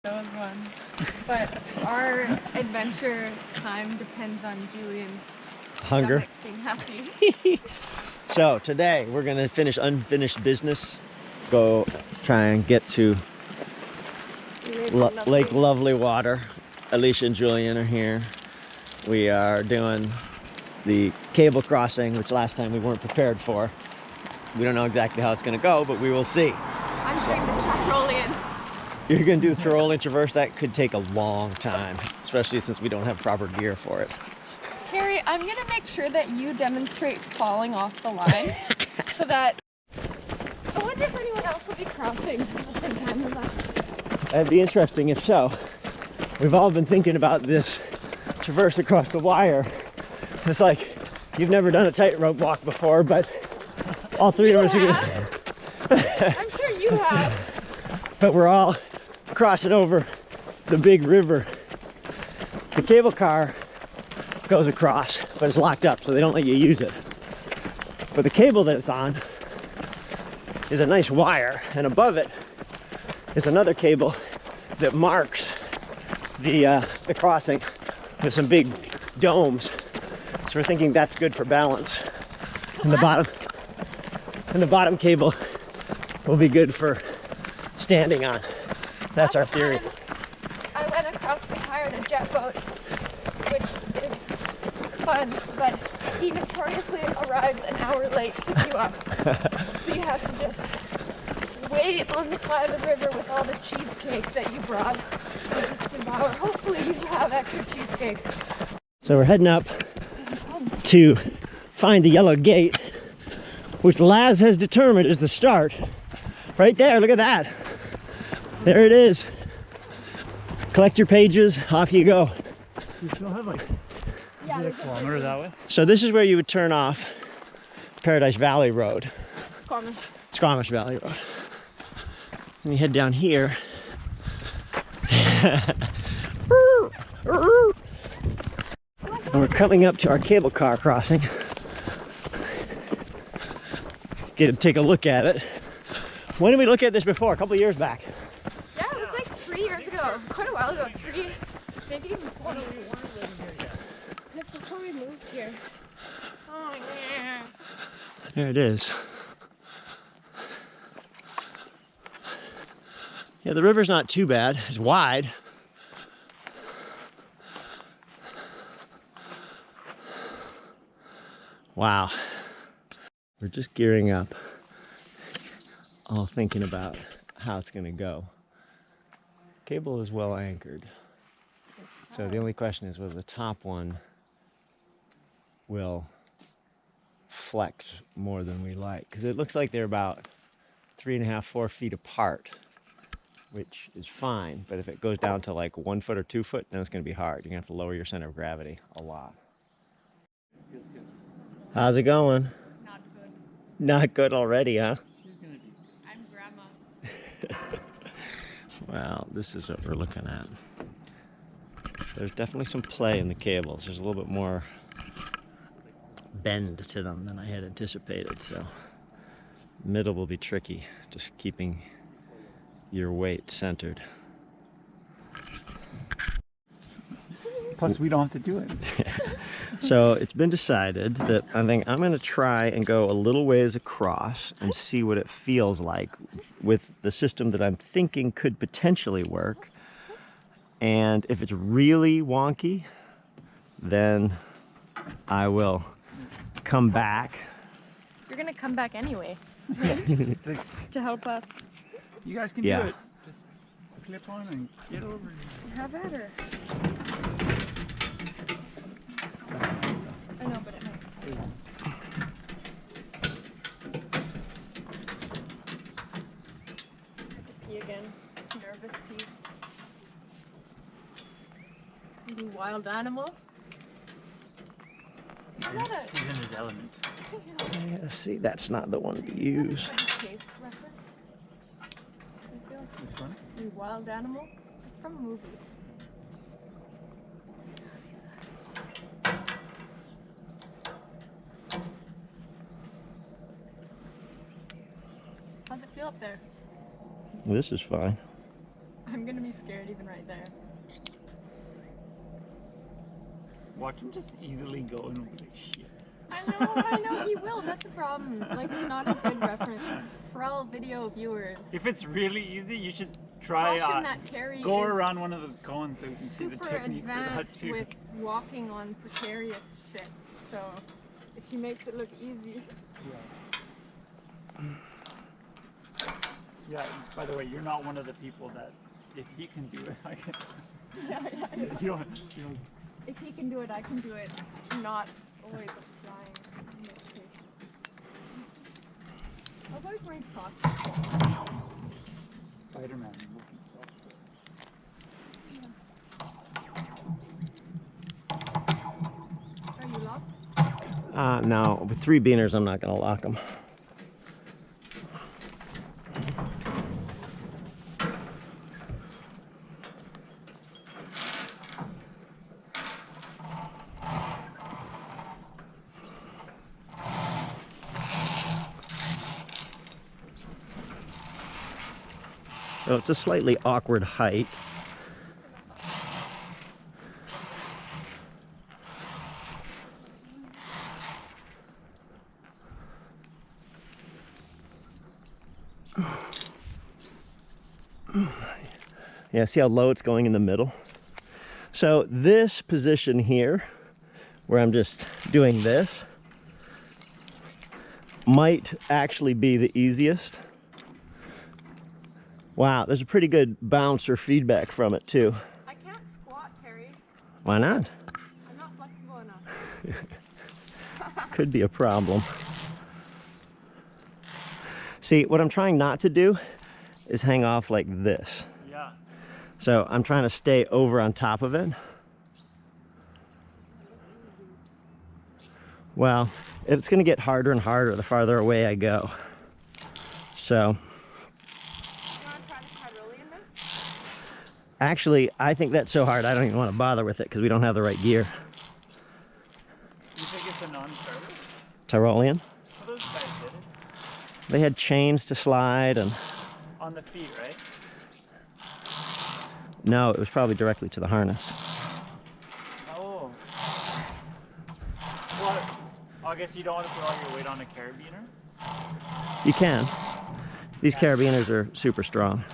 those ones. But our adventure time depends on Julian's hunger being happy. So today we're gonna finish unfinished business, go try and get to Lake Lovely Water. Alicia and Julian are here. We are doing the cable crossing, which last time we weren't prepared for. We don't know exactly how it's gonna go, but we will see. I'm doing the Tyrolean. You're gonna do the Tyrolean traverse? That could take a long time, especially since we don't have proper gear for it. Carrie, I'm gonna make sure that you demonstrate falling off the line so that I wonder if anyone else will be crossing at the same time as us. That'd be interesting if so. We've all been thinking about this traverse across the wire. It's like you've never done a tightrope walk before, but all three of us are gonna. I'm sure you have. But we're all crossing over the big river. The cable car goes across, but it's locked up, so they don't let you use it. But the cable that it's on is a nice wire, and above it is another cable that marks the crossing with some big domes. So we're thinking that's good for balance. And the bottom cable will be good for standing on. That's our theory. I went across, we hired a jet boat, which is fun, but he notoriously arrives an hour late to pick you up. So you have to just wait on the side of the river with all the cheesecake that you brought and just devour. Hopefully you have extra cheesecake. So we're heading up to find the yellow gate, which Laz has determined is the start. Right there, look at that. There it is. Collect your pages, off you go. You still have like Yeah, a kilometer that way? So this is where you would turn off Paradise Valley Road. Squamish Valley Road. And you head down here. And we're coming up to our cable car crossing. Get to take a look at it. When did we look at this before? A couple of years back. Yeah, it was like 3 years ago. Quite a while ago. Maybe even 4. It's before we moved here. Oh yeah. There it is. Yeah, the river's not too bad. It's wide. Wow. We're just gearing up, all thinking about how it's going to go. Cable is well anchored. So the only question is whether the top one will flex more than we like. Because it looks like they're about 3.5, 4 feet apart, which is fine. But if it goes down to like 1 foot or 2 foot, then it's going to be hard. You're going to have to lower your center of gravity a lot. How's it going? Not good. Not good already, huh? I'm grandma. Well, this is what we're looking at. There's definitely some play in the cables. There's a little bit more bend to them than I had anticipated, so middle will be tricky, just keeping your weight centered. Plus, we don't have to do it. So it's been decided that I think I'm going to try and go a little ways across and see what it feels like with the system that I'm thinking could potentially work. And if it's really wonky, then I will come back. You're gonna come back anyway to help us. You guys can Yeah. do it. Just clip on and get over. Have at her. I know, but it might. Pee again. Nervous pee. You wild animal. Is that a He's in his element. Yeah, see, that's not the one to use. case reference? I feel. This one? You wild animal? It's from movies. How's it feel up there? This is fine. I'm I'm gonna be scared even right there. Watch him just easily go and be like, shit. I know he will. That's the problem. Like, it's not a good reference for all video viewers. If it's really easy, you should try Caution that Terry go is around one of those cones so you can see the super technique for that advanced too. with walking on precarious shit. So if he makes it look easy. Yeah, by the way, you're not one of the people that if he can do it, I can. Yeah. You don't. If he can do it, I can do it. Not always applying in this case. I was always wearing socks. Spider-Man. Are you locked? No, with 3 beaners, I'm not gonna lock them. So it's a slightly awkward height. Yeah, see how low it's going in the middle? So this position here, where I'm just doing this, might actually be the easiest. Wow, there's a pretty good bounce or feedback from it too. I can't squat, Terry. Why not? I'm not flexible enough. Could be a problem. See, what I'm trying not to do is hang off like this. Yeah. So I'm trying to stay over on top of it. Well, it's going to get harder and harder the farther away I go. So actually, I think that's so hard I don't even want to bother with it because we don't have the right gear. You think it's a non-starter? Tyrolean. Well, those guys did it. They had chains to slide and... On the feet, right? No, it was probably directly to the harness. Oh. Well, I guess you don't want to put all your weight on a carabiner? You can. These carabiners are super strong.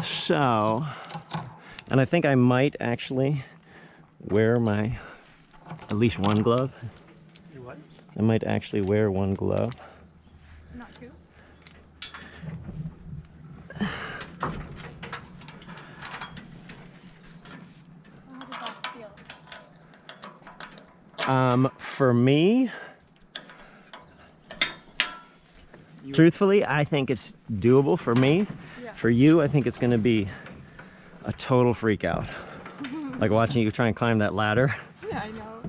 So, and I think I might actually wear my, at least one glove. You what? I might actually wear one glove. Not two? How does that feel? For me, truthfully, I think it's doable for me. Yeah. For you, I think it's going to be a total freak out. Like watching you try and climb that ladder. Yeah, I know.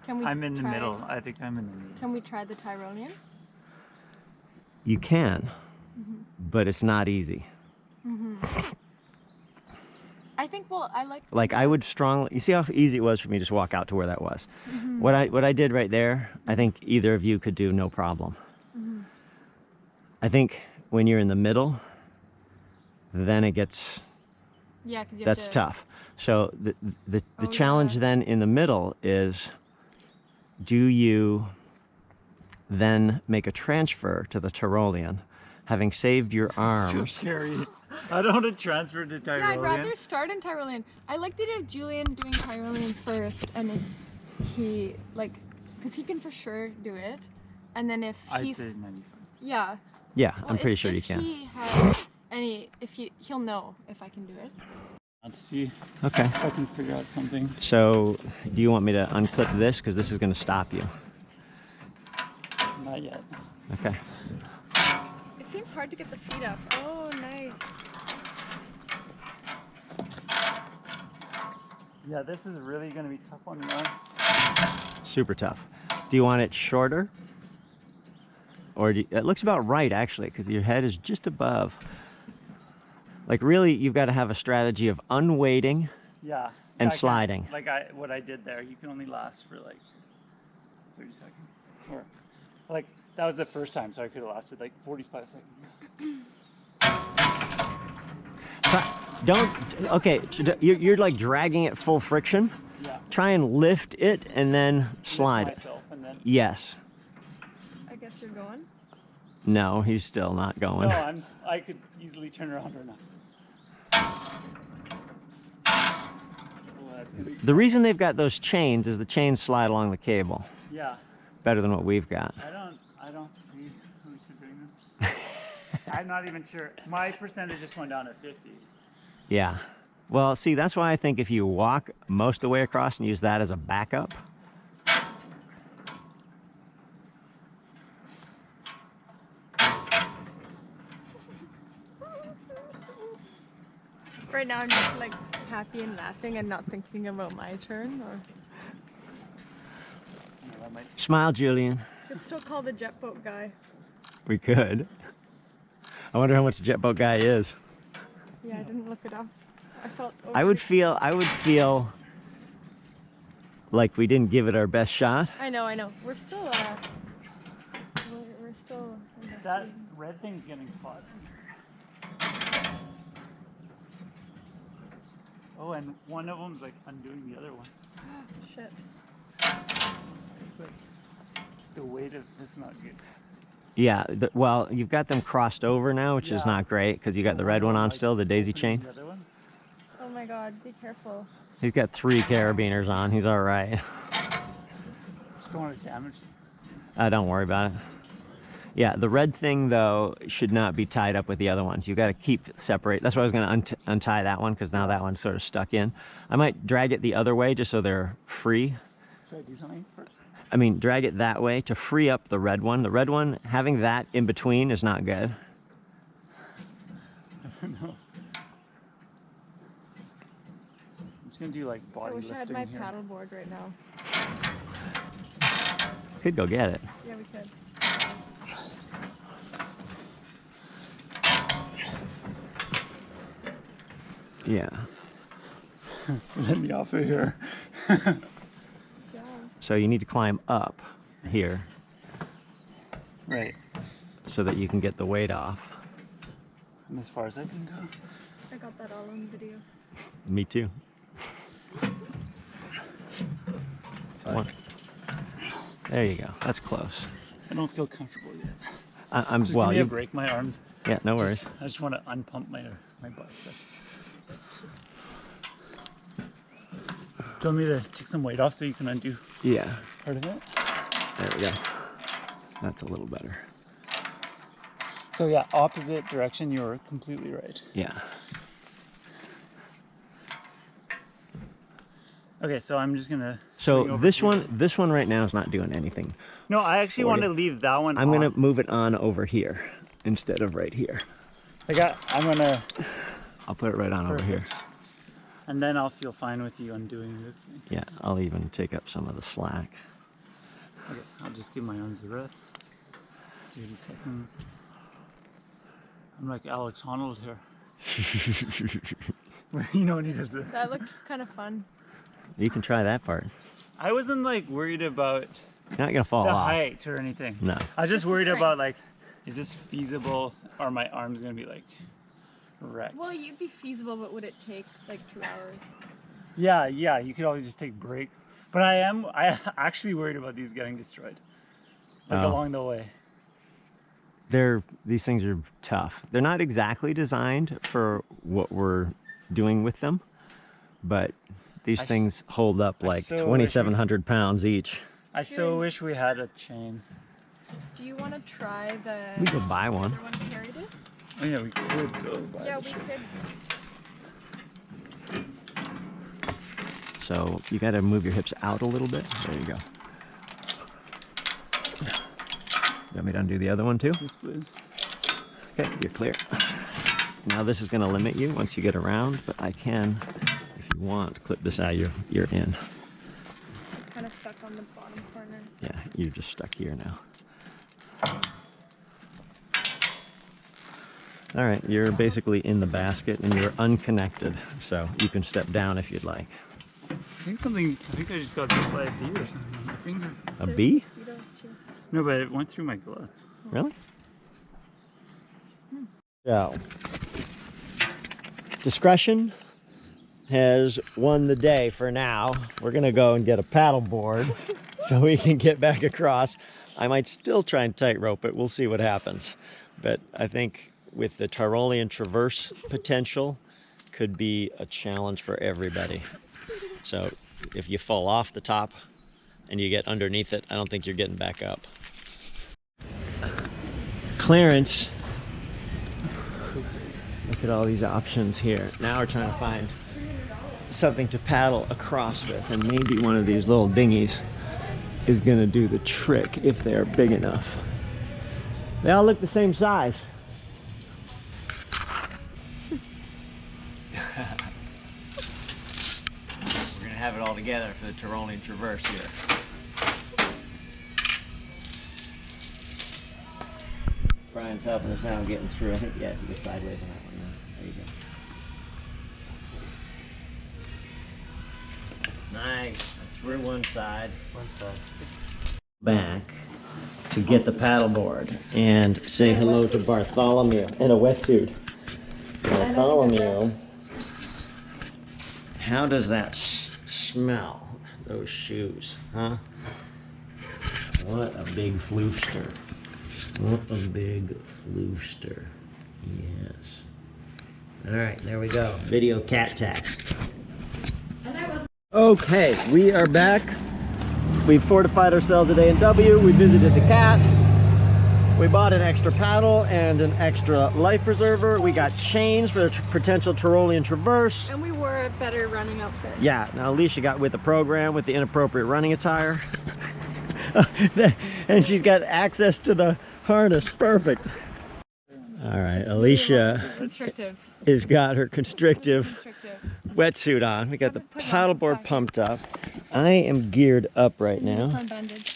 Can we I'm in the try- middle. I think I'm in the middle. Can we try the Tyrolean? You can, but it's not easy. I think, well, I like... Like I would strongly, you see how easy it was for me to just walk out to where that was. What I did right there, I think either of you could do no problem. I think when you're in the middle, then it gets, Yeah, because you that's have to... tough. So the Oh, challenge yeah. then in the middle is, do you then make a transfer to the Tyrolean, having saved your It's so arms? scary. I don't want to transfer to Yeah, Tyrolean. I'd rather start in Tyrolean. I like the idea of Julian doing Tyrolean first, and if he, like, because he can for sure do it. And then if I'd he's... say 95. Yeah. Yeah, Well, I'm pretty sure you if can. he has any... he'll know if I can do it. Let's see Okay. if I can figure out something. So, do you want me to unclip this? Because this is going to stop you. Not yet. Okay. It seems hard to get the feet up. Oh, nice. Yeah, this is really going to be tough on your arm. Super tough. Do you want it shorter? Or it looks about right, actually, because your head is just above. Like, really, you've got to have a strategy of unweighting Yeah. and I can't- sliding. Like what I did there, you can only last for like 30 seconds. Or, like, that was the first time, so I could have lasted like 45 seconds. Okay, you're like dragging it full friction. Yeah. Try and lift it and then slide it. Myself and then... Yes. I guess you're going. No, he's still not going. No, I could easily turn around or not. The reason they've got those chains is the chains slide along the cable. Yeah. Better than what we've got. I don't see who could bring this. I'm not even sure. My percentage just went down to 50. Yeah. Well, see, that's why I think if you walk most of the way across and use that as a backup. Right now I'm just like happy and laughing and not thinking about my turn. Or Smile, Julian. you could still call the jet boat guy. We could. I wonder how much the jet boat guy is. Yeah, I didn't look it up. I felt. I would feel like we didn't give it our best shot. I know. We're still. We're still. That red thing's getting caught. Oh, and one of them's like undoing the other one. Shit. It's like the weight of this not good. Yeah, well, you've got them crossed over now, which is not great because you got the red one on still, the daisy chain. The other one? Oh my God! Be careful. He's got 3 carabiners on. He's all right. Just don't want to damage. Don't worry about it. Yeah, the red thing though should not be tied up with the other ones. You got to keep separate. That's why I was going to untie that one because now that one's sort of stuck in. I might drag it the other way just so they're free. Should I do something first? I mean, drag it that way to free up the red one. The red one, having that in between is not good. No. I'm just gonna do like I body wish I had my lifting here. paddleboard right now. Could go get it. Yeah, we could. Yeah. Let me off of here. Yeah. So you need to climb up here Right. so that you can get the weight off. I'm as far as I can go. I got that all on video. Me too. There you go. That's close. I don't feel comfortable yet. I'm Just well. give me You a break my arms. Yeah, no worries. I just want to unpump my biceps. Do you want me to take some weight off so you can undo Yeah. part of it? There we go. That's a little better. So yeah, opposite direction. You're completely right. Yeah. Okay, so I'm just gonna. So this one right now is not doing anything. No, I actually want to leave that one. I'm gonna move it on over here instead of right here. I'm gonna. I'll put it right on over here. And then I'll feel fine with you undoing this thing. Yeah, I'll even take up some of the slack. Okay, I'll just give my arms a rest. 30 seconds. I'm like Alex Honnold here. You know when he does this. That looked kind of fun. You can try that part. I wasn't like worried about You're not gonna fall the off. height or anything. No. I was just worried Strength. about like, is this feasible? Are my arms gonna be like wrecked? Well, you'd be feasible, but would it take like 2 hours? Yeah, you could always just take breaks. But I actually worried about these getting destroyed. Like Oh. along the way. These things are tough. They're not exactly designed for what we're doing with them, but these things hold up like so 2,700 pounds each. I so wish we had a chain. Do you want to try the We could buy one. other one carried it? Oh yeah, we could go by Yeah, the we chain. could. So you got to move your hips out a little bit. There you go. You want me to undo the other one too? Yes, please. Okay, you're clear. Now this is going to limit you once you get around, but I can, if you want, clip this out. You're in. Kind of stuck on the bottom corner. Yeah, you're just stuck here now. All right, you're basically in the basket and you're unconnected, so you can step down if you'd like. I think I just got bit by a deer or something. finger. A bee? Mosquitoes too. No, but it went through my glove. Really? So, discretion has won the day for now. We're gonna go and get a paddle board so we can get back across. I might still try and tightrope it. We'll see what happens. But I think with the Tyrolean traverse potential, could be a challenge for everybody. So if you fall off the top and you get underneath it, I don't think you're getting back up. Clarence, look at all these options here. Now we're trying to find something to paddle across with, and maybe one of these little dinghies is gonna do the trick if they're big enough. They all look the same size. We're gonna have it all together for the Tyrolean traverse here. Brian's helping us out getting through. I think, yeah, if you go sideways on that one now. There you go. Nice. Through one side. One side. Back to get the paddleboard and say hello to Bartholomew in a wetsuit. Bartholomew, how does that smell? Those shoes, huh? What a big floofster. What a big floofster. Yes. All right, there we go. Video cat tax. Okay, we are back. We've fortified ourselves at A&W. We visited the cat. We bought an extra paddle and an extra life preserver. We got chains for the potential Tyrolean traverse. And we wore a better running outfit. Yeah, now Alicia got with the program with the inappropriate running attire. And she's got access to the harness. Perfect. All right, Alicia has got her constrictive wetsuit on. We got the paddleboard pumped up. I am geared up right now.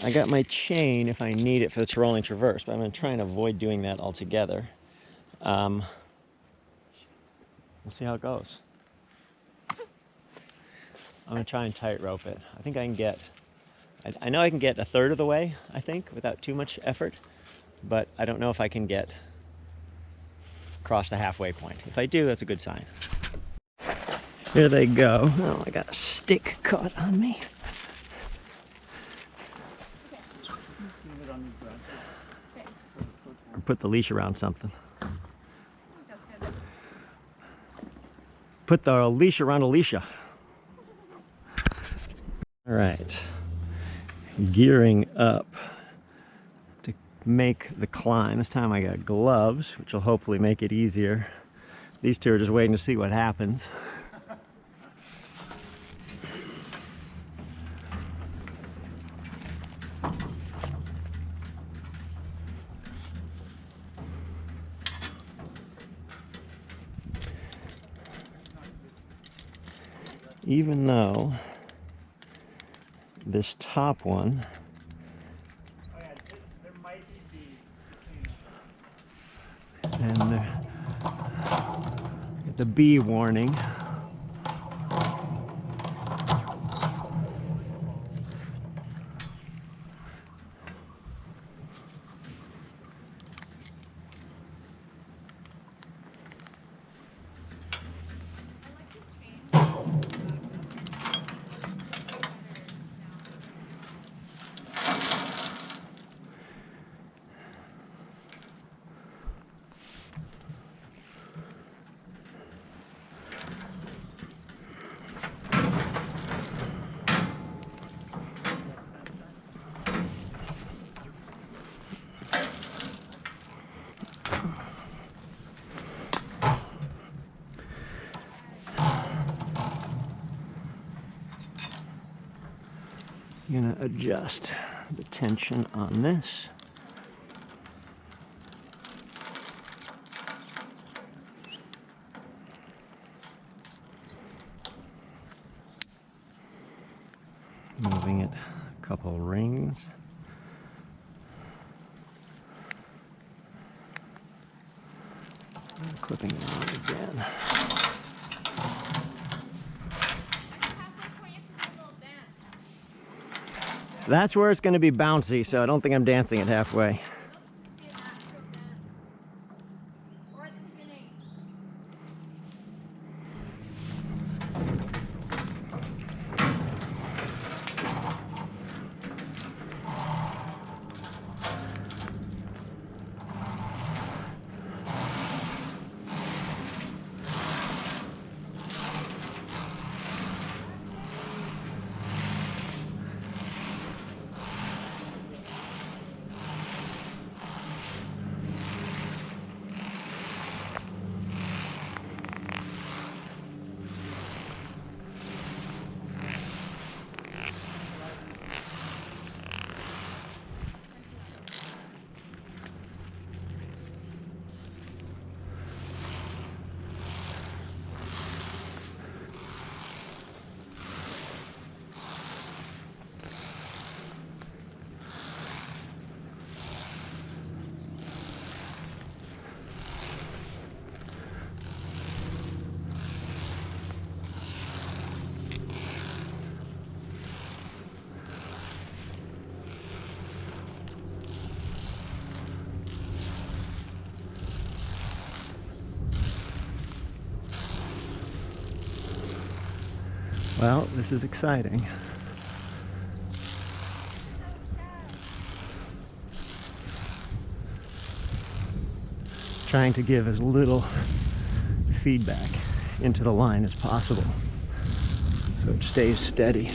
I got my chain if I need it for the Tyrolean traverse, but I'm going to try and avoid doing that altogether. We'll see how it goes. I'm going to try and tightrope it. I think I can get, I know I can get a third of the way, I think, without too much effort, but I don't know if I can get across the halfway point. If I do, that's a good sign. Here they go. Oh, I got a stick caught on me. Or put the leash around something. Put the leash around Alicia. All right. Gearing up to make the climb. This time I got gloves, which will hopefully make it easier. These two are just waiting to see what happens. Even though this top one and the bee warning. I'm gonna adjust the tension on this. Moving it a couple rings. And clipping it on again. That's where it's going to be bouncy, so I don't think I'm dancing it halfway. Well, this is exciting. Trying to give as little feedback into the line as possible so it stays steady.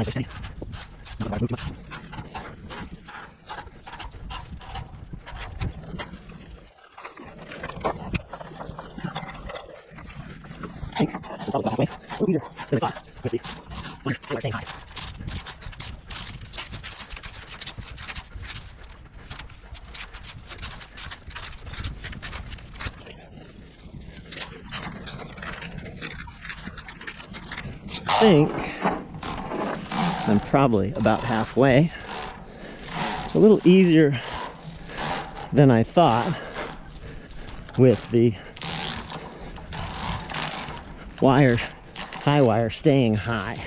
Stay. Not move too much. I think we'll probably go halfway. A little easier than I thought with the wire staying high. I think I'm probably about halfway. It's a little easier than I thought with the wire, high wire staying high.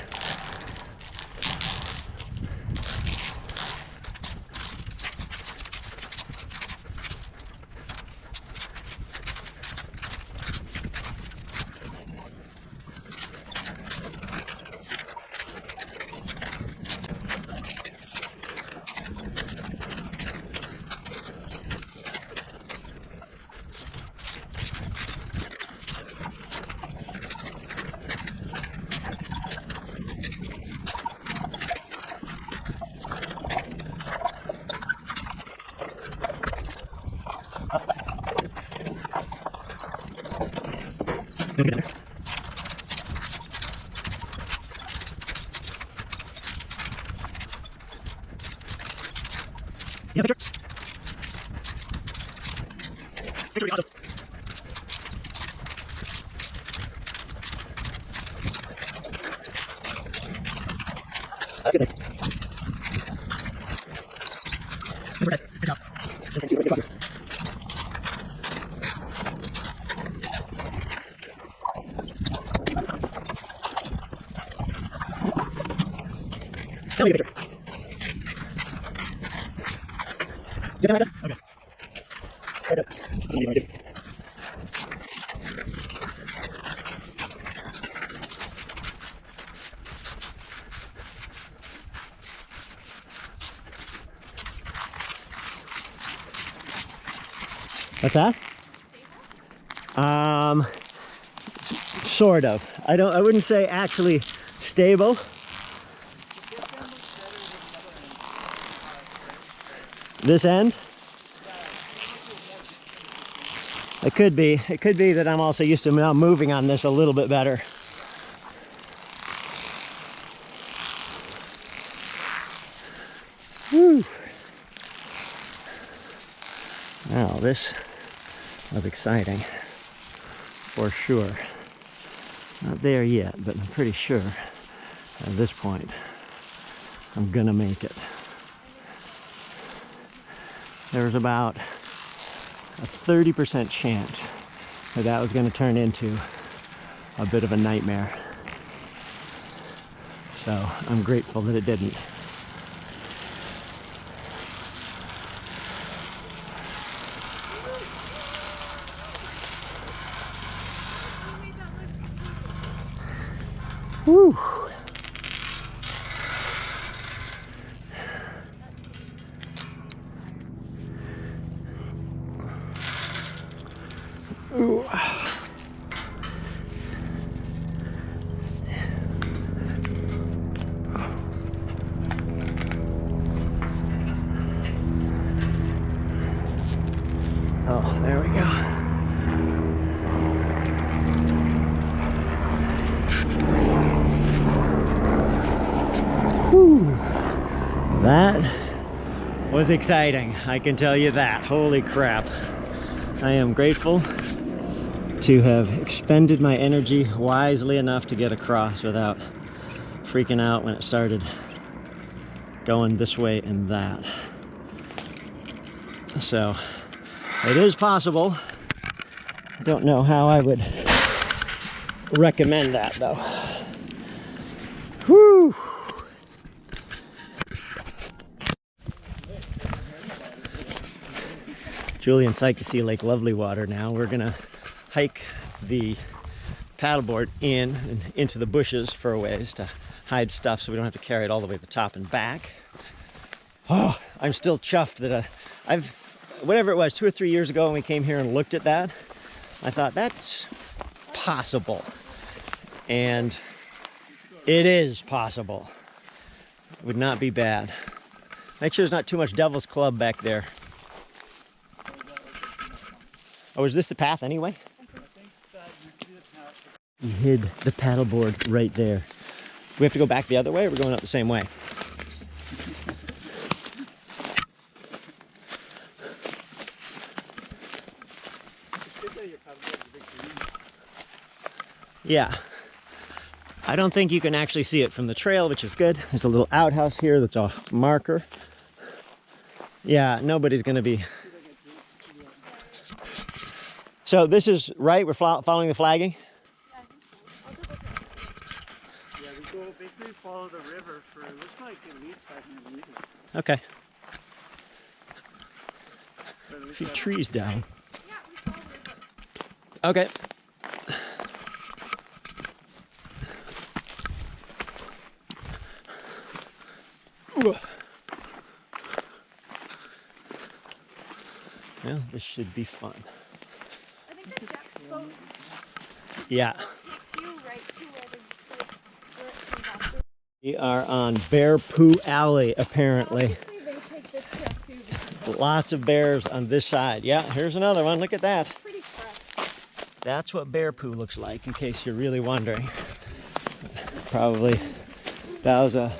Don't get in there. Yeah, picture. Picture would be awesome. That's good. Good job. Thank you. Good job. Tell me a picture. Did I have that? Okay. Right up. I don't know what I do. What's that? Sort of. I wouldn't say actually stable. This end? It could be. It could be that I'm also used to now moving on this a little bit better. Whew. Wow, this was exciting, for sure. Not there yet, but I'm pretty sure at this point I'm gonna make it. There's about a 30% chance that that was gonna turn into a bit of a nightmare. So I'm grateful that it didn't. Whew. Ooh. Oh, there we go. Whew. That was exciting, I can tell you that. Holy crap. I am grateful to have expended my energy wisely enough to get across without freaking out when it started going this way and that. So it is possible. I don't know how I would recommend that though. Whew. Julian's psyched to see Lake Lovely Water now. We're gonna hike the paddleboard in and into the bushes for a ways to hide stuff so we don't have to carry it all the way to the top and back. Oh, I'm still chuffed that whatever it was, 2 or 3 years ago when we came here and looked at that, I thought that's possible. And it is possible. It would not be bad. Make sure there's not too much Devil's Club back there. Oh, is this the path anyway? We hid the paddleboard right there. Do we have to go back the other way or we're going up the same way? Yeah. I don't think you can actually see it from the trail, which is good. There's a little outhouse here that's a marker. Yeah, nobody's gonna be. So this is right, we're following the flagging? Yeah, we go basically follow the river for, it looks like at least 500 meters. Okay. A few trees down. Okay. Well, this should be fun. I think the jet boat Yeah. takes you right to where it comes off. We are on Bear Poo Alley, apparently. Obviously, they take this trail too, because Lots of bears on this side. Yeah, here's another one. Look at that. it's pretty fresh. That's what bear poo looks like, in case you're really wondering. Probably that was a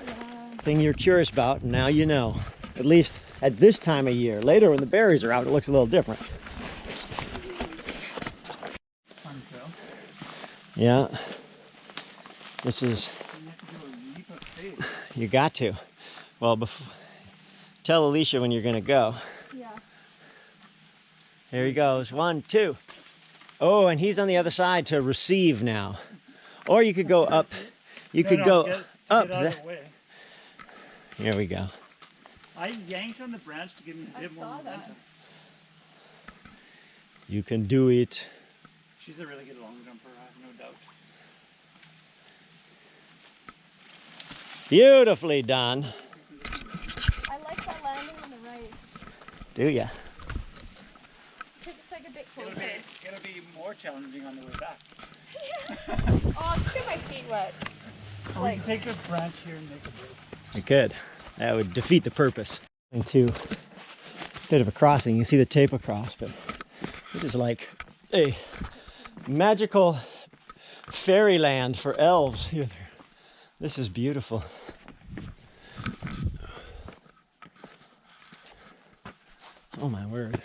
thing you're curious about, and now you know. At least at this time of year. Later, when the berries are out, it looks a little different. Fun trail. Yeah. This is, You have to do a leap of faith. you got to. Well, tell Alicia when you're gonna go. Yeah. Here he goes. 1, 2. Oh, and he's on the other side to receive now. Or you could go up. You could go up. Get out of the way. Here we go. I yanked on the branch to give me a bit more momentum. You can do it. She's a really good long jumper, I have no doubt. Beautifully done. I like that landing on the right. Do ya? Because it's like a bit closer. It'll be more challenging on the way back. Oh, let's get my feet wet. Or we can take this branch here and make a break. You could. That would defeat the purpose. Going to bit of a crossing. You can see the tape across, but it is like a magical fairyland for elves here. This is beautiful. Oh my word.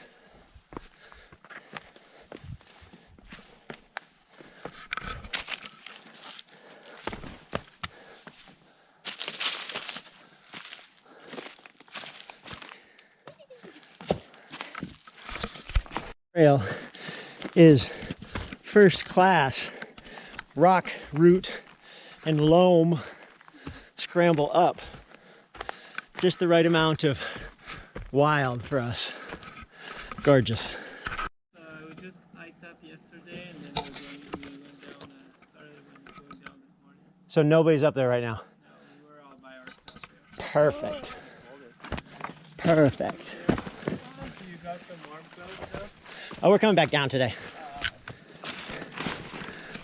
Trail is first class. Rock, root, and loam scramble up. Just the right amount of wild for us. Gorgeous. We just hiked up yesterday and then we went down, going down this morning. So nobody's up there right now? No, we were all by ourselves there. Perfect. Perfect. You got some warm clothes though? Oh, we're coming back down today.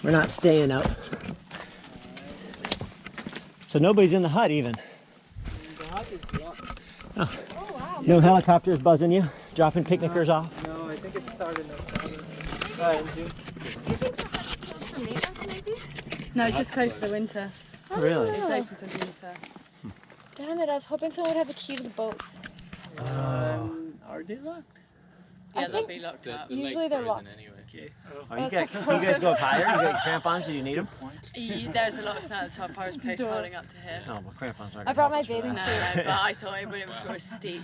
We're not staying up. So nobody's in the hut even. The hut is blocked. Oh. Oh wow. No helicopters buzzing you, dropping picnickers off? No, I think it started in October. You think the hut is closed for maintenance maybe? No, it's just closed for the winter. Really? It's open till June 1st. Damn it, I was hoping someone would have a key to the boats. Are they locked? Yeah, I they'll think be locked up. usually they're locked. Okay. Oh, you guys go up higher? You got your crampons? Do you need them? There's a lot of snow at the top. I was post holding up to here. No, well, crampons aren't I gonna brought help my us for bathing that. No, but I thought it wouldn't it was steep.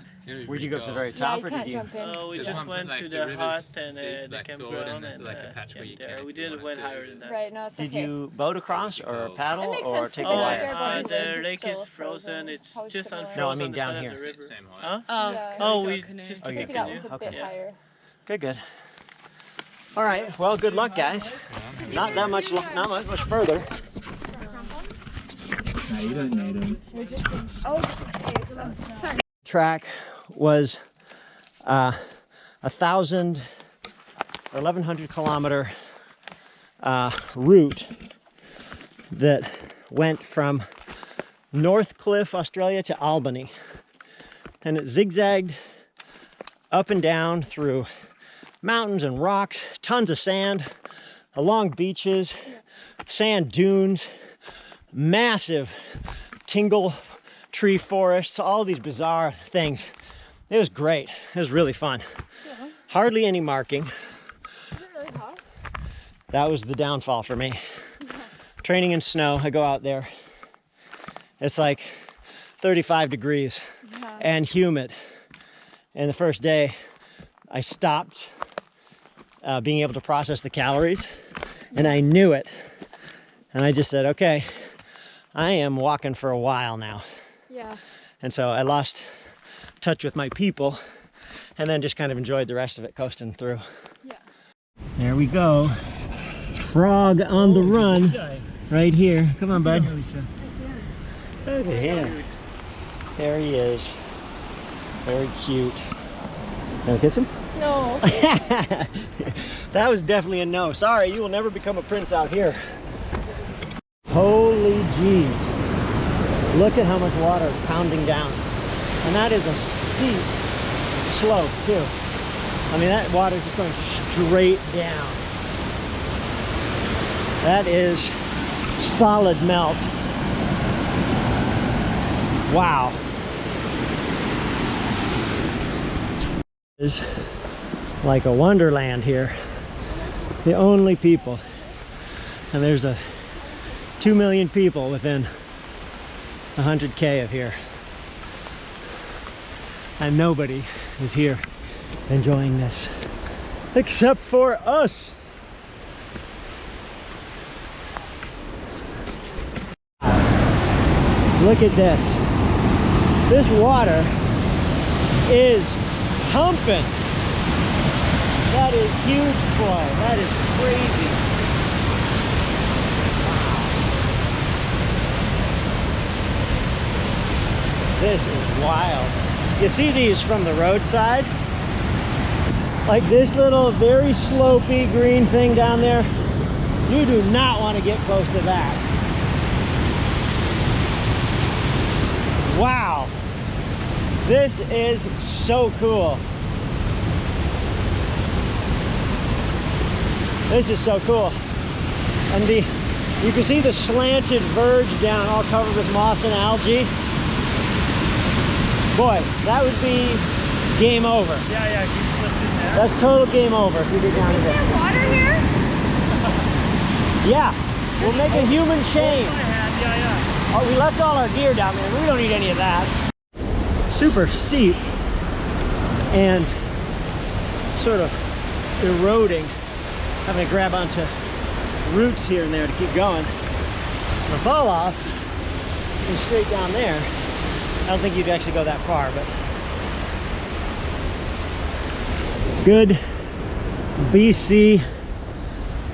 Where'd you go up to the very Yeah, top, you or can't did you? jump in. We There's just one went like to the the rivers, hut and the the Black campground Thorn, and there's and like a patch where camped you there. can't We go did on went to- higher than that. Right, no, it's Did okay. you boat across, or It paddle, makes or sense take to a go Oh, out wire? there, but the it's lake still is frozen. It's Probably just similar. unfrozen No, I mean on the down side here. of the river. Same height. Huh? Oh, Yeah. Oh, we we got canoe. just Oh, took you a Maybe that canoe. one's a Okay. bit higher. Good, good. All right, well, good luck, guys. Not that much, not much further. You don't need them. Oh, okay, so, sorry. Track was 1,000 or 1,100 kilometer route that went from Northcliffe, Australia to Albany. And it zigzagged up and down through mountains and rocks, tons of sand, along beaches, sand dunes, massive tingle tree forests, all these bizarre things. It was great. It was really fun. Yeah. Hardly any marking. Is it really hot? That was the downfall for me. Training in snow, I go out there. It's like 35 degrees Yeah. and humid. And the first day, I stopped being able to process the calories, and I knew it. And I just said, okay, I am walking for a while now. Yeah. And so I lost touch with my people, and then just kind of enjoyed the rest of it, coasting through. Yeah. There we go. Frog on the run right here. Come on, bud. Look at him. There he is. Very cute. Wanna kiss him? No. That was definitely a no. Sorry, you will never become a prince out here. Holy jeez. Look at how much water is pounding down. And that is a steep slope too. I mean, that water is just going straight down. That is solid melt. Wow. It's like a wonderland here. The only people. And there's 2 million people within 100K of here. And nobody is here enjoying this except for us. Look at this. This water is pumping. That is huge, boy. That is crazy. Wow. This is wild. You see these from the roadside? Like this little very slopey green thing down there. You do not want to get close to that. Wow. This is so cool. This is so cool. And you can see the slanted verge down, all covered with moss and algae. Boy, that would be game over. Yeah, if you slipped in there. That's total game over if you get down Is there. there water here? Yeah, we'll make a human chain. Yeah. Oh, we left all our gear down there. We don't need any of that. Super steep and sort of eroding. Having to grab onto roots here and there to keep going. The fall off is straight down there. I don't think you'd actually go that far, but good BC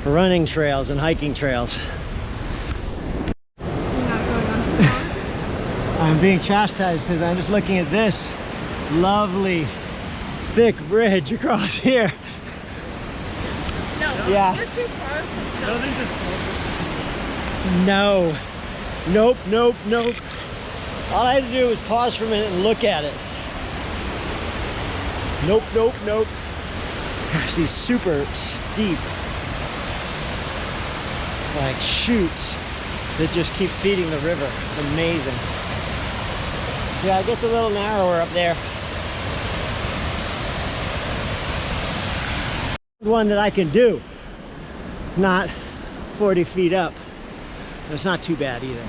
running trails and hiking trails. You're not going on too long? I'm being chastised because I'm just looking at this lovely thick bridge across here. No. Yeah. We're too far. No, these are No. Nope, nope, nope. All I had to do was pause for a minute and look at it. Nope, nope, nope. Gosh, these super steep like chutes that just keep feeding the river. It's amazing. Yeah, it gets a little narrower up there. One that I can do. Not 40 feet up. It's not too bad either.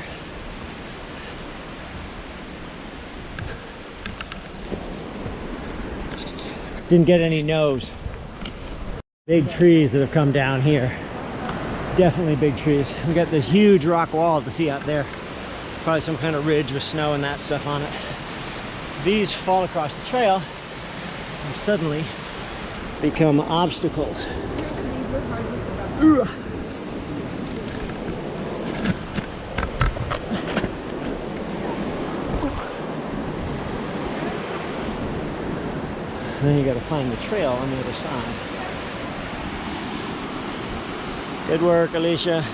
Didn't get any nose. Big trees that have come down here. Definitely big trees. We got this huge rock wall to see out there. Probably some kind of ridge with snow and that stuff on it. These fall across the trail and suddenly become obstacles. Ooh. Then you got to find the trail on the other side. Good work, Alicia.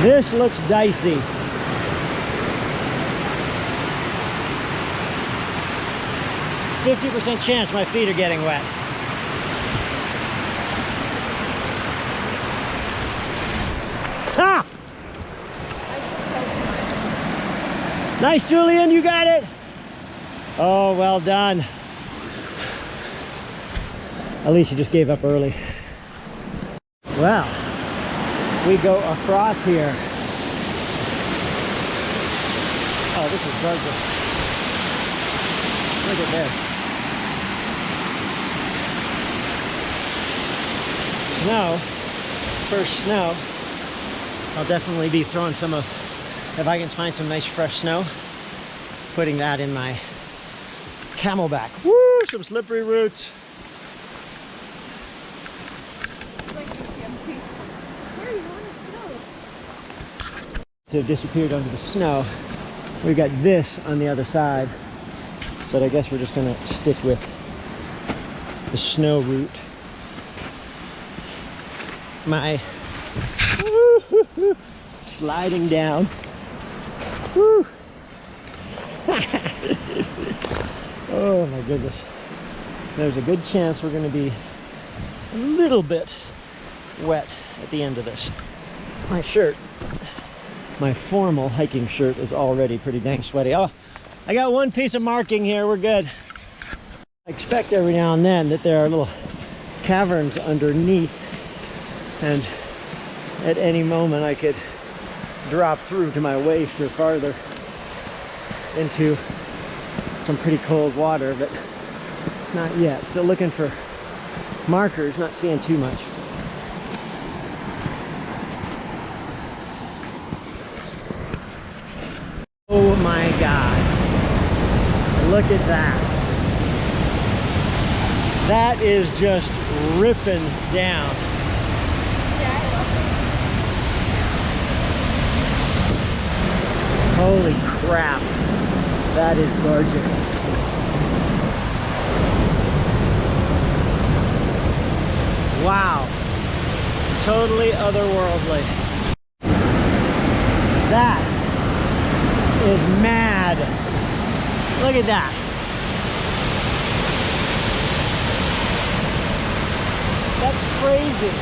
This looks dicey. %50 chance my feet are getting wet. Ah! Nice, Julian, you got it. Oh, well done. Alicia just gave up early. Well, we go across here. Oh, this is gorgeous. Look at this. Snow. First snow. I'll definitely be throwing some of, if I can find some nice fresh snow, putting that in my camelback. Woo! Some slippery roots. To have disappeared under the snow. We've got this on the other side, but I guess we're just gonna stick with the snow route. My sliding down. Woo. Oh my goodness. There's a good chance we're gonna be a little bit wet at the end of this. My shirt, my formal hiking shirt, is already pretty dang sweaty. Oh, I got one piece of marking here, we're good. I expect every now and then that there are little caverns underneath, and at any moment I could drop through to my waist or farther into some pretty cold water, but not yet. Still looking for markers, not seeing too much. Oh my God, look at that. That is just ripping down. Holy crap, that is gorgeous. Wow, totally otherworldly. That is mad. Look at that. That's crazy.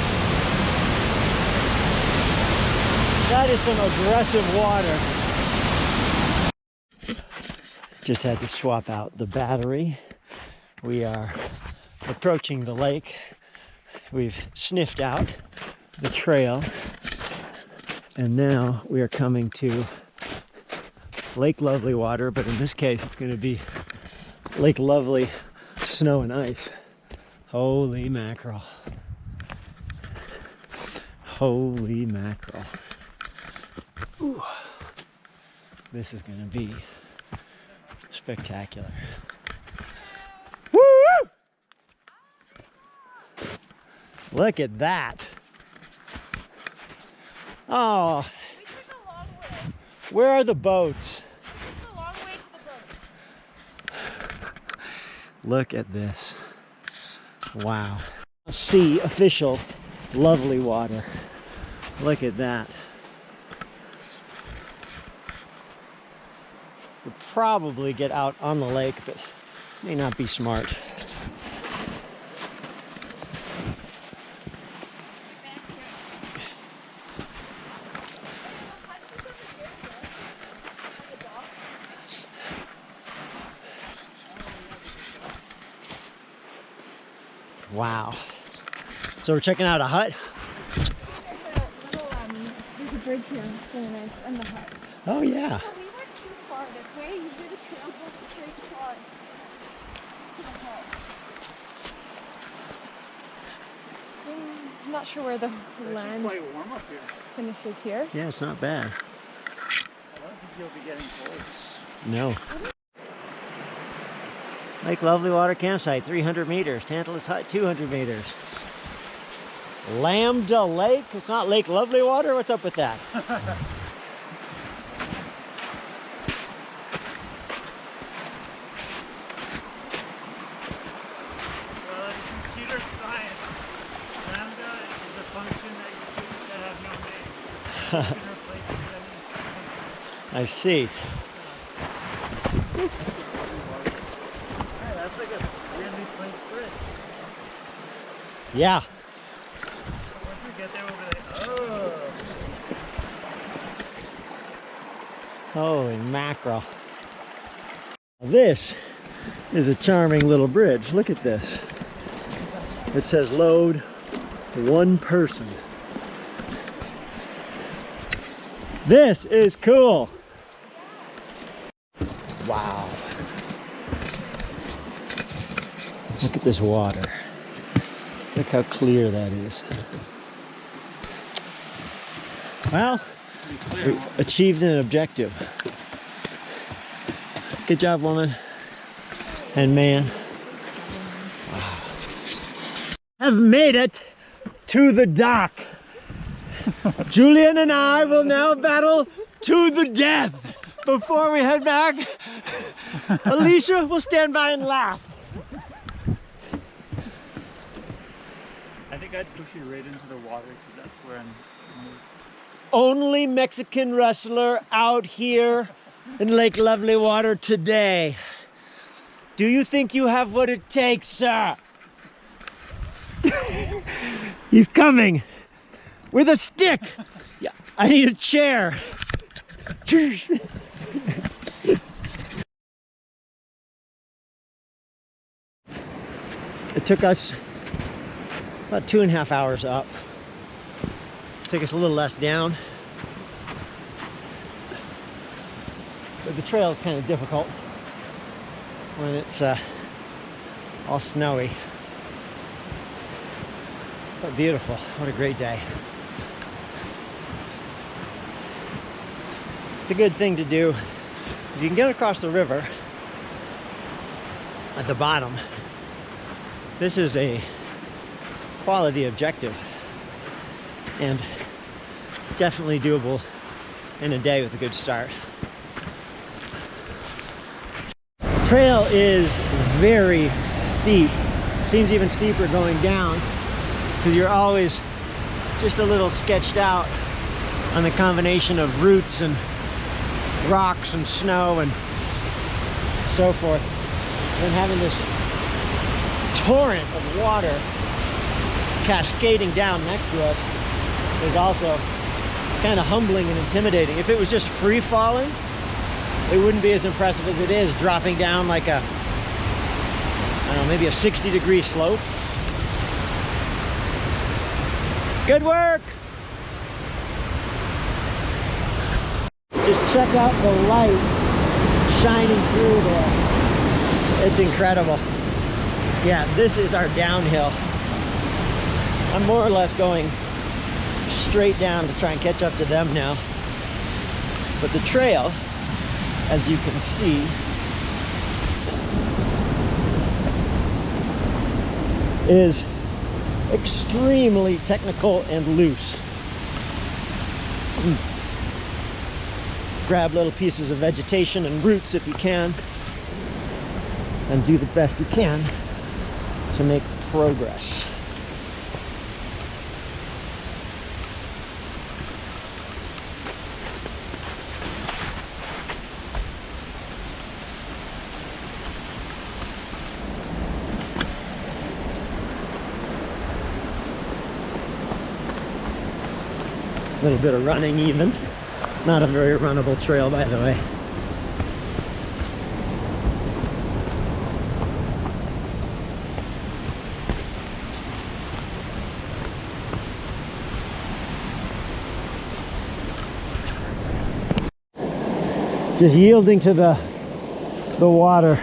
That is some aggressive water. Just had to swap out the battery. We are approaching the lake. We've sniffed out the trail. And now we are coming to Lake Lovely water, but in this case it's going to be Lake Lovely snow and ice. Holy mackerel. Holy mackerel. Ooh. This is going to be spectacular. Woo! Look at that. Oh. We took a long way. Where are the boats? We took a long way to the boat. Look at this. Wow. See official lovely water. Look at that. We'll probably get out on the lake, but may not be smart. Wow. So we're checking out a hut? There's a bridge here, really nice, and the hut. Oh yeah. So we went too far this way. You did a trail goes straight shot to the hut. I'm not sure where the land quite warm up here. finishes here. Yeah, it's not bad. I don't think you'll be getting cold. No. Lake Lovely Water Campsite, 300 meters. Tantalus Hut, 200 meters. Lambda Lake? It's not Lake Lovely Water? What's up with that? Well, in computer science, lambda is a function that have no name. You can replace it with any function. I see. Hey, that's like a really place bridge. Yeah. Once we get there, we'll be like, oh. Holy mackerel. This is a charming little bridge. Look at this. It says load 1 person. This is cool. Wow. Look at this water. Look how clear that is. Well, we achieved an objective. Good job, woman and man. Wow. Have made it to the dock. Julian and I will now battle to the death. Before we head back, Alicia will stand by and laugh. I think I'd push you right into the water because that's where I'm most. Only Mexican wrestler out here in Lake Lovely Water today. Do you think you have what it takes, sir? He's coming with a stick. Yeah, I need a chair. It took us about 2.5 hours up. Took us a little less down. But the trail is kind of difficult when it's all snowy. But beautiful. What a great day. It's a good thing to do. If you can get across the river at the bottom, this is a quality objective and definitely doable in a day with a good start. Trail is very steep. Seems even steeper going down because you're always just a little sketched out on the combination of roots and rocks and snow and so forth. And then having this torrent of water cascading down next to us is also kind of humbling and intimidating. If it was just free falling, it wouldn't be as impressive as it is dropping down like a, I don't know, maybe a 60-degree slope. Good work! Just check out the light shining through there. It's incredible. Yeah, this is our downhill. I'm more or less going straight down to try and catch up to them now. But the trail, as you can see, is extremely technical and loose. Grab little pieces of vegetation and roots if you can, and do the best you can to make progress. A little bit of running even. It's not a very runnable trail, by the way. Just yielding to the water.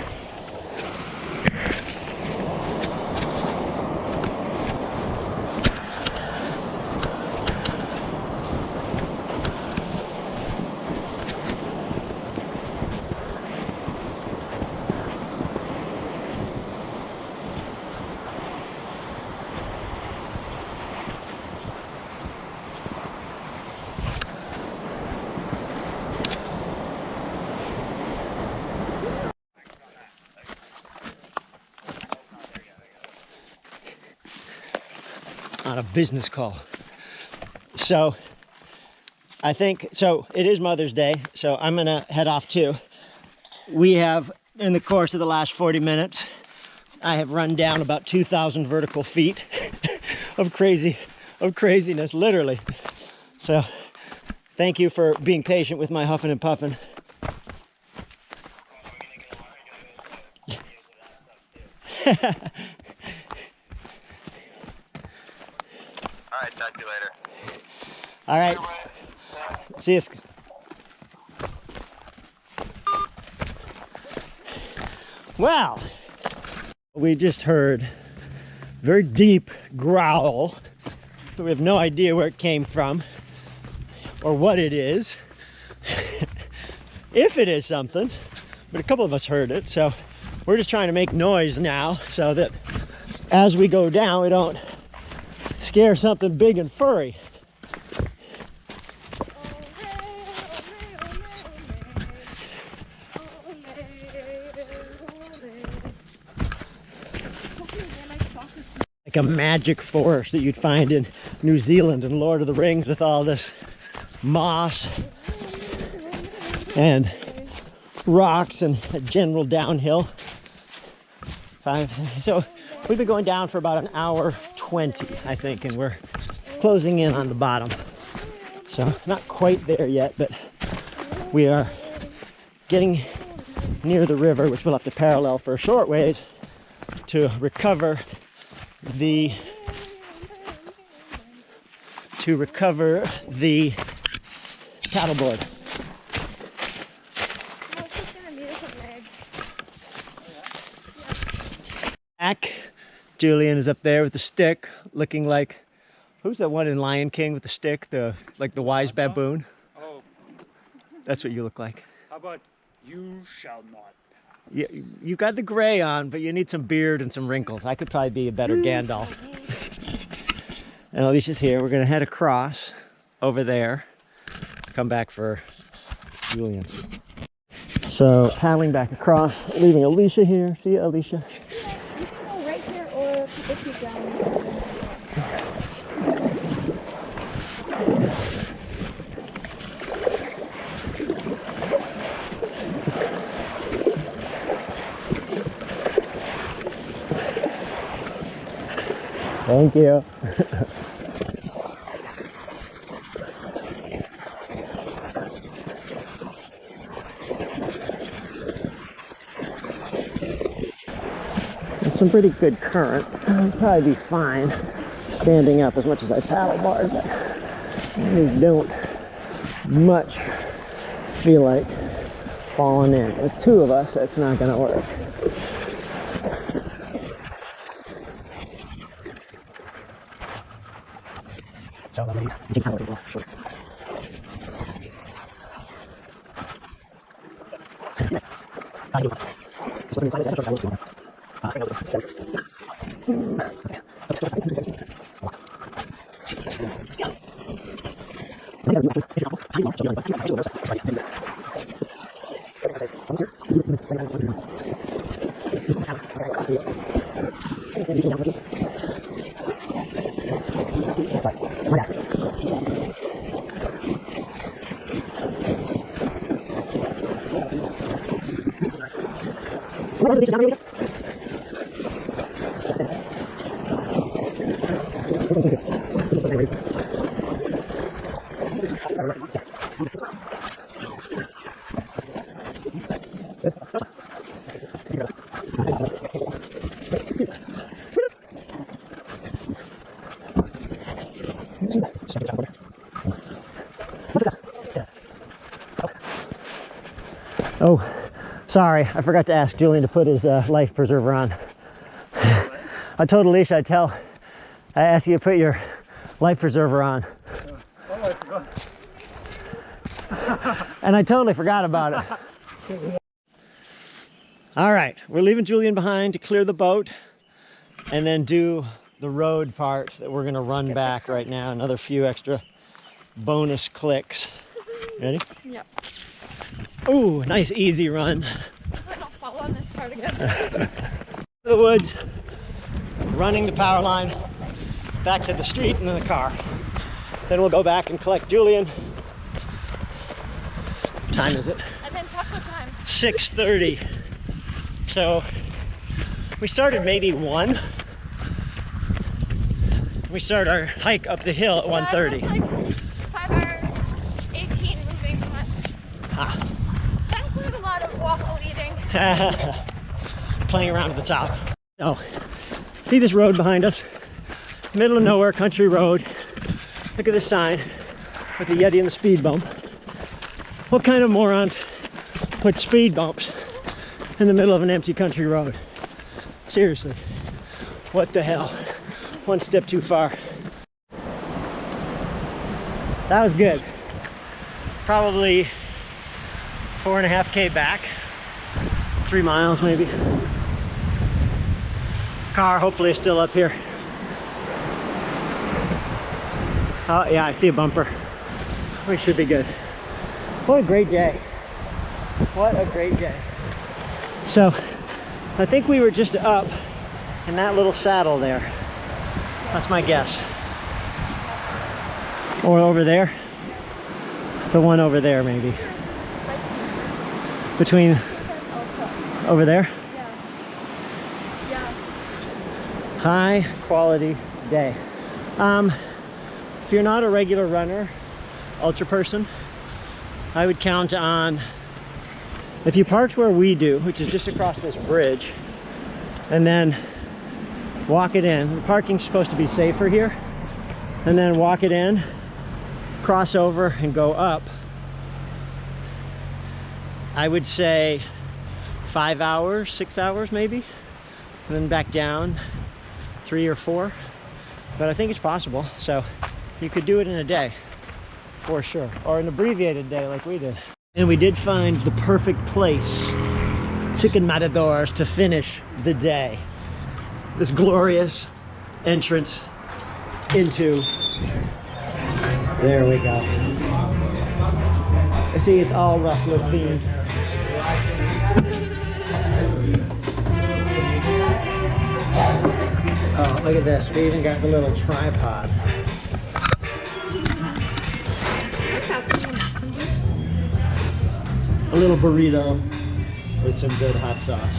On a business call. So I think, so it is Mother's Day, so I'm gonna head off too. We have, in the course of the last 40 minutes, I have run down about 2,000 vertical feet of craziness, literally. So thank you for being patient with my huffing and puffing. Alright, talk to you later. All right. See you. Well, we just heard a very deep growl. So we have no idea where it came from or what it is. If it is something, but a couple of us heard it. So we're just trying to make noise now so that as we go down, we don't scare something big and furry. Like a magic forest that you'd find in New Zealand and Lord of the Rings with all this moss and rocks and a general downhill. So we've been going down for about an hour 20, I think, and we're closing in on the bottom. So not quite there yet, but we are getting near the river, which we'll have to parallel for a short ways to recover the paddleboard. Back, Julian is up there with the stick, looking like, who's that one in Lion King with the stick? Like the wise baboon. Oh, That's what you look like. how about you shall not? You got the gray on, but you need some beard and some wrinkles. I could probably be a better Gandalf. And Alicia's here. We're gonna head across over there, come back for Julian. So paddling back across, leaving Alicia here. See you, Alicia. You can go right here or keep down. Thank you. It's some pretty good current. I'll probably be fine standing up as much as I paddleboard, but I don't much feel like falling in. With two of us, that's not going to work. So let me take out a little. Oh, sorry, I forgot to ask Julian to put his life preserver on. I told Alicia I asked you to put your life preserver on. Oh, I forgot. And I totally forgot about it. All right, we're leaving Julian behind to clear the boat and then do the road part that we're gonna run back right now. Another few extra bonus clicks. Ready? Yep. Ooh, nice easy run. I don't fall on this part again. The woods, running the power line, back to the street and then the car. Then we'll go back and collect Julian. What time is it? And then taco time. 6:30. So we started maybe 1. We start our hike up the hill at 1:30. Like 5 hours, 18 moving on. Ah. That includes a lot of waffle eating. Playing around at the top. Oh, see this road behind us? Middle of nowhere, country road. Look at this sign with the Yeti and the speed bump. What kind of morons put speed bumps in the middle of an empty country road? Seriously, what the hell? One step too far. That was good. Probably 4.5K back. 3 miles maybe. Car hopefully is still up here. Oh yeah, I see a bumper. We should be good. What a great day. What a great day. So, I think we were just up in that little saddle there. That's my guess. Or over there. The one over there maybe. Between over there. Yeah. High quality day. If you're not a regular runner, ultra person, I would count on, if you parked where we do, which is just across this bridge, and then walk it in. The parking's supposed to be safer here. And then walk it in, cross over and go up. I would say 5 hours, 6 hours maybe. And then back down 3 or 4. But I think it's possible. So you could do it in a day for sure. Or an abbreviated day like we did. And we did find the perfect place, Chicken Matadors, to finish the day. This glorious entrance into, there we go. I see it's all Rustler themed. Oh, look at this. We even got the little tripod. A little burrito with some good hot sauce.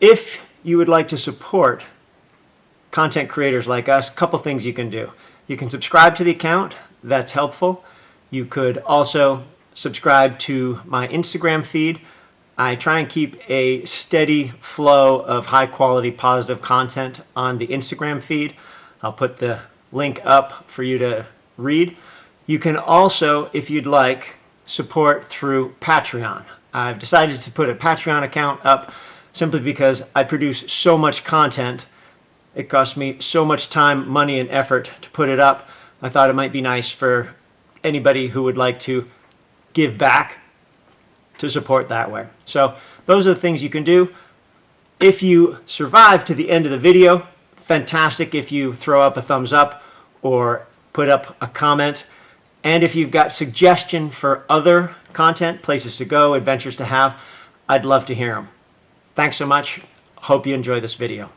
if you would like to support content creators like us, a couple things you can do. You can subscribe to the account. That's helpful. You could also subscribe to my Instagram feed. I try and keep a steady flow of high quality positive content on the Instagram feed. I'll put the link up for you to read. You can also, if you'd like, support through Patreon. I've decided to put a Patreon account up simply because I produce so much content. It costs me so much time, money, and effort to put it up. I thought it might be nice for anybody who would like to give back to support that way. So those are the things you can do. If you survive to the end of the video, fantastic if you throw up a thumbs up or put up a comment. And if you've got suggestion for other content, places to go, adventures to have, I'd love to hear them. Thanks so much. Hope you enjoy this video.